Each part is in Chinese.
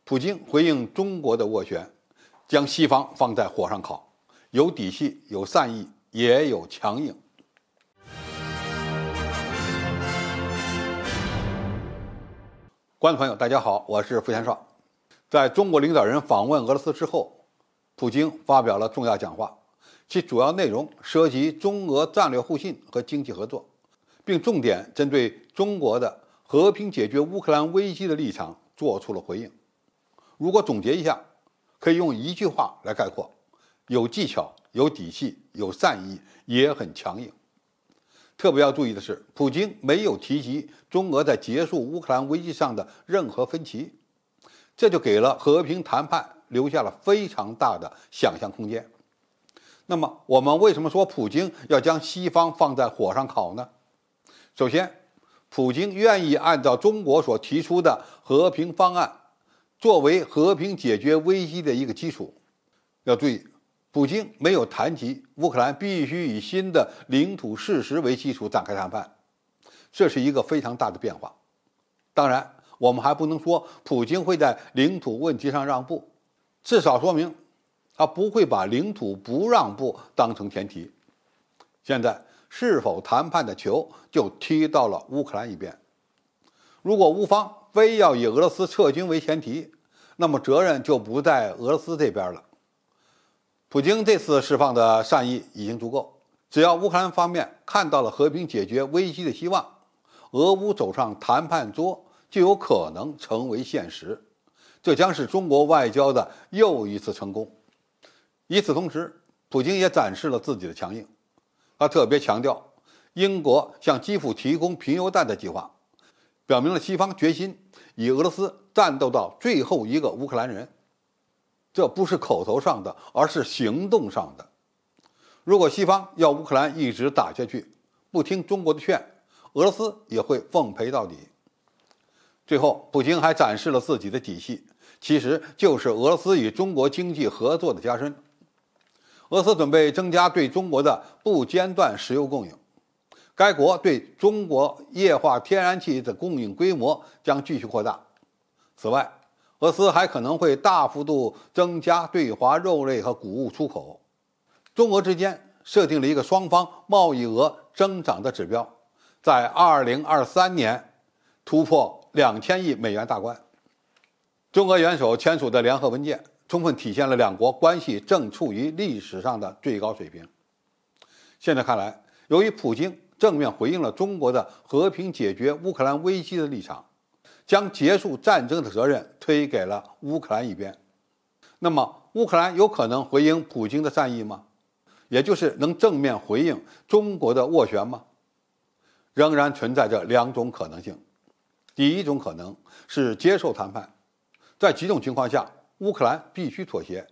普京回应中国的斡旋，将西方放在火上烤，有底气，有善意，也有强硬。观众朋友，大家好，我是付贤少。在中国领导人访问俄罗斯之后，普京发表了重要讲话，其主要内容涉及中俄战略互信和经济合作，并重点针对中国的和平解决乌克兰危机的立场做出了回应。如果总结一下，可以用一句话来概括：有技巧，有底气，有善意，也很强硬。特别要注意的是，普京没有提及中俄在结束乌克兰危机上的任何分歧，这就给了和平谈判留下了非常大的想象空间。那么，我们为什么说普京要将西方放在火上烤呢？首先，普京愿意按照中国所提出的和平方案作为和平解决危机的一个基础。要注意，普京没有谈及乌克兰必须以新的领土事实为基础展开谈判，这是一个非常大的变化。当然，我们还不能说普京会在领土问题上让步，至少说明他不会把领土不让步当成前提。现在是否谈判的球就踢到了乌克兰一边。如果乌方非要以俄罗斯撤军为前提，那么责任就不在俄罗斯这边了。普京这次释放的善意已经足够，只要乌克兰方面看到了和平解决危机的希望，俄乌走上谈判桌就有可能成为现实，这将是中国外交的又一次成功。与此同时，普京也展示了自己的强硬，他特别强调英国向基辅提供贫铀弹的计划，表明了西方决心与俄罗斯战斗到最后一个乌克兰人。这不是口头上的，而是行动上的。如果西方要乌克兰一直打下去，不听中国的劝，俄罗斯也会奉陪到底。最后，普京还展示了自己的底气，其实就是俄罗斯与中国经济合作的加深。俄罗斯准备增加对中国的不间断石油供应，该国对中国液化天然气的供应规模将继续扩大。此外，俄罗斯还可能会大幅度增加对华肉类和谷物出口。中俄之间设定了一个双方贸易额增长的指标，在2023年突破2000亿美元大关。中俄元首签署的联合文件充分体现了两国关系正处于历史上的最高水平。现在看来，由于普京正面回应了中国的和平解决乌克兰危机的立场，将结束战争的责任推给了乌克兰一边。那么，乌克兰有可能回应普京的善意吗？也就是能正面回应中国的斡旋吗？仍然存在着两种可能性。第一种可能是接受谈判，在几种情况下，乌克兰必须妥协。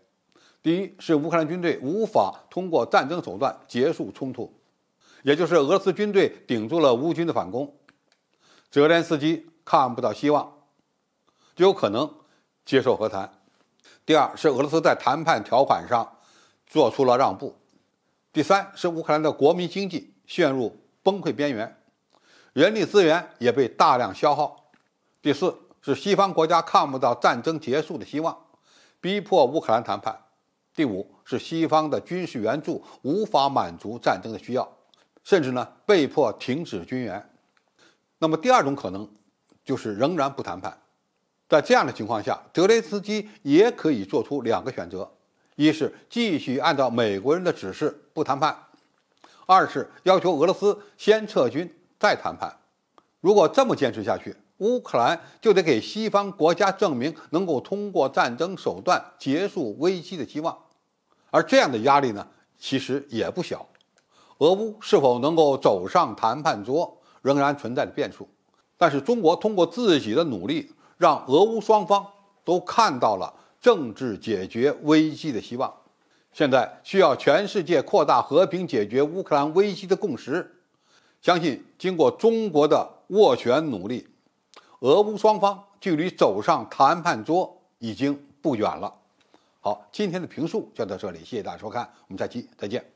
第一是乌克兰军队无法通过战争手段结束冲突，也就是俄罗斯军队顶住了乌军的反攻，泽连斯基看不到希望，就有可能接受和谈。第二是俄罗斯在谈判条款上做出了让步。第三是乌克兰的国民经济陷入崩溃边缘，人力资源也被大量消耗。第四是西方国家看不到战争结束的希望，逼迫乌克兰谈判。第五是西方的军事援助无法满足战争的需要，甚至被迫停止军援。那么第二种可能就是仍然不谈判。在这样的情况下，泽连斯基也可以做出两个选择：一是继续按照美国人的指示不谈判；二是要求俄罗斯先撤军再谈判。如果这么坚持下去，乌克兰就得给西方国家证明能够通过战争手段结束危机的希望，而这样的压力其实也不小。俄乌是否能够走上谈判桌，仍然存在着变数。但是中国通过自己的努力，让俄乌双方都看到了政治解决危机的希望。现在需要全世界扩大和平解决乌克兰危机的共识。相信经过中国的斡旋努力，俄乌双方距离走上谈判桌已经不远了。好，今天的评述就到这里，谢谢大家收看，我们下期再见。